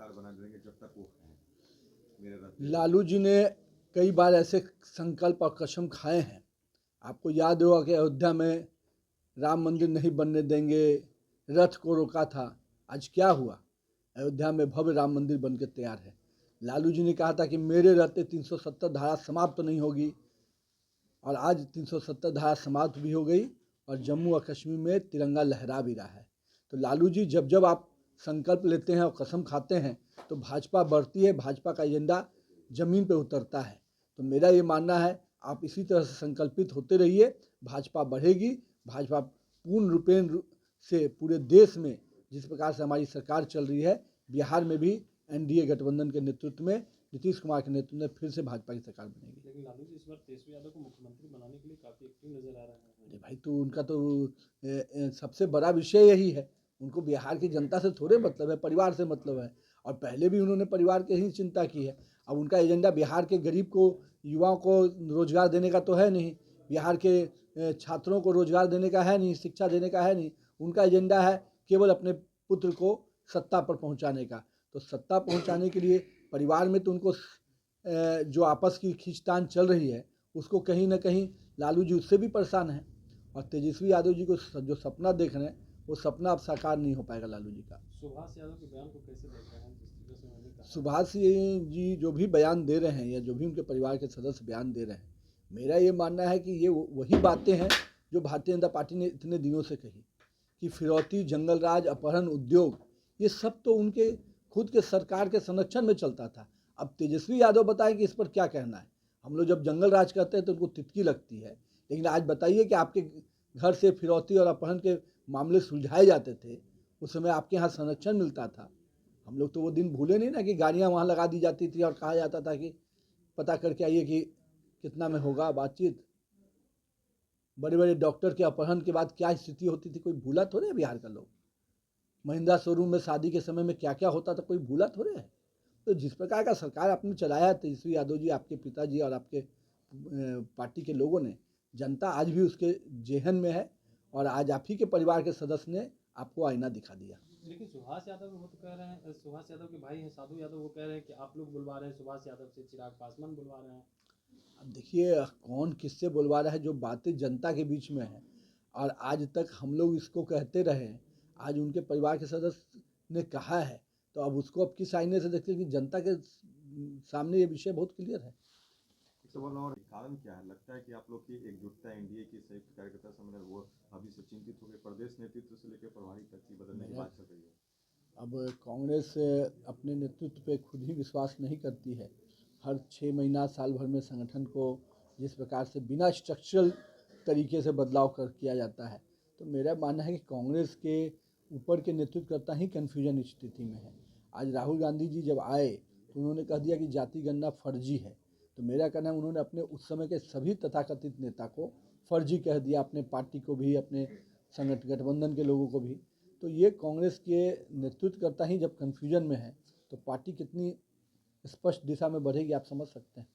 सरकार बना देंगे जब तक वो हैं मेरे रहते। लालू जी ने कई बार ऐसे संकल्प और कसम खाए हैं। आपको याद होगा कि अयोध्या में राम मंदिर नहीं बनने देंगे, रथ को रोका था। आज क्या हुआ? अयोध्या में भव्य राम मंदिर बन के तैयार है। लालू जी ने कहा था कि मेरे रहते 370 धारा समाप्त नहीं होगी, और आज 370 धारा समाप्त भी हो गई और जम्मू और कश्मीर में तिरंगा लहरा भी रहा है। तो लालू जी जब जब आप संकल्प लेते हैं और कसम खाते हैं तो भाजपा बढ़ती है, भाजपा का एजेंडा ज़मीन पे उतरता है। तो मेरा ये मानना है आप इसी तरह से संकल्पित होते रहिए, भाजपा बढ़ेगी। भाजपा पूर्ण रूपेण से पूरे देश में जिस प्रकार से हमारी सरकार चल रही है, बिहार में भी एनडीए गठबंधन के नेतृत्व में नीतीश कुमार के नेतृत्व में फिर से भाजपा की सरकार बनेगी। लेकिन लालू जी इस बार तेजस्वी यादव को मुख्यमंत्री बनाने के लिए काफी एक्टिव नजर आ रहे हैं। अरे भाई, तो उनका तो सबसे बड़ा विषय यही है। उनको बिहार की जनता से थोड़े मतलब है, परिवार से मतलब है। और पहले भी उन्होंने परिवार की ही चिंता की है। अब उनका एजेंडा बिहार के गरीब को, युवाओं को रोजगार देने का तो है नहीं, बिहार के छात्रों को रोजगार देने का है नहीं, शिक्षा देने का है नहीं। उनका एजेंडा है केवल अपने पुत्र को सत्ता पर पहुंचाने का। तो सत्ता पहुंचाने के लिए परिवार में तो उनको जो आपस की खींचतान चल रही है, उसको कहीं ना कहीं लालू जी उससे भी परेशान हैं। और तेजस्वी यादव जी को जो सपना देख रहे हैं, वो सपना अब साकार नहीं हो पाएगा लालू जी का। सुभाष यादव के बयान को कैसे देख रहे हैं, जिस तरीके से उन्होंने कहा? सुभाष जी जो भी बयान दे रहे हैं या जो भी उनके परिवार के सदस्य बयान दे रहे हैं, मेरा ये मानना है कि ये वही बातें हैं जो भारतीय जनता पार्टी ने इतने दिनों से कही कि फिरौती, जंगल राज, अपहरण, उद्योग, ये सब तो उनके खुद के सरकार के संरक्षण में चलता था। अब तेजस्वी यादव बताएं कि इस पर क्या कहना है। हम लोग जब जंगल राज करते हैं तो उनको तितकी लगती है, लेकिन आज बताइए कि आपके घर से फिरौती और अपहरण के मामले सुलझाए जाते थे, उस समय आपके यहाँ संरक्षण मिलता था। हम लोग तो वो दिन भूले नहीं ना कि गाड़ियाँ वहाँ लगा दी जाती थी और कहा जाता था कि पता करके आइए कि कितना में होगा बातचीत। बड़े बड़े डॉक्टर के अपहरण के बाद क्या स्थिति होती थी, कोई भूला थोड़े है बिहार का लोग। महिंद्रा शोरूम में शादी के समय में क्या क्या होता था, कोई भूला थोड़े है। तो जिस प्रकार का सरकार आपने चलाया है तेजस्वी यादव जी, आपके पिताजी और आपके पार्टी के लोगों ने, जनता आज भी उसके जेहन में है। और आज आप ही के परिवार के सदस्य ने आपको आईना दिखा दिया। लेकिन सुभाष यादव वो तो कह रहे हैं, सुभाष यादव के भाई हैं साधु यादव, वो कह रहे हैं कि आप लोग बुलवा रहे हैं सुभाष यादव से, चिराग पासवान बुलवा रहे हैं। अब देखिए कौन किससे बुलवा रहा है, जो बातें जनता के बीच में है और आज तक हम लोग इसको कहते रहे हैं, आज उनके परिवार के सदस्य ने कहा है, तो अब उसको अब किस आईने से देखते हैं कि जनता के सामने ये विषय बहुत क्लियर है। एक सवाल और, कारण क्या है? लगता है कि आप लोग की एकजुटता, एनडीए की संयुक्त कार्यकर्ता सम्मेलन, वो अभी से चिंतित हो गए, प्रदेश नेतृत्व से लेकर प्रभारी तक की बदलने की बात चल रही है। अब कांग्रेस अपने नेतृत्व पे खुद ही विश्वास नहीं करती है। हर 6 महीना साल भर में संगठन को जिस प्रकार से बिना स्ट्रक्चरल तरीके से बदलाव किया जाता है, तो मेरा मानना है कि कांग्रेस के ऊपर के नेतृत्वकर्ता ही कन्फ्यूजन स्थिति में है। आज राहुल गांधी जी जब आए तो उन्होंने कह दिया कि जाति गणना फर्जी है। तो मेरा कहना है उन्होंने अपने उस समय के सभी तथाकथित नेता को फर्जी कह दिया, अपने पार्टी को भी, अपने संगठन गठबंधन के लोगों को भी। तो ये कांग्रेस के नेतृत्वकर्ता ही जब कन्फ्यूजन में है तो पार्टी कितनी स्पष्ट दिशा में बढ़ेगी आप समझ सकते हैं।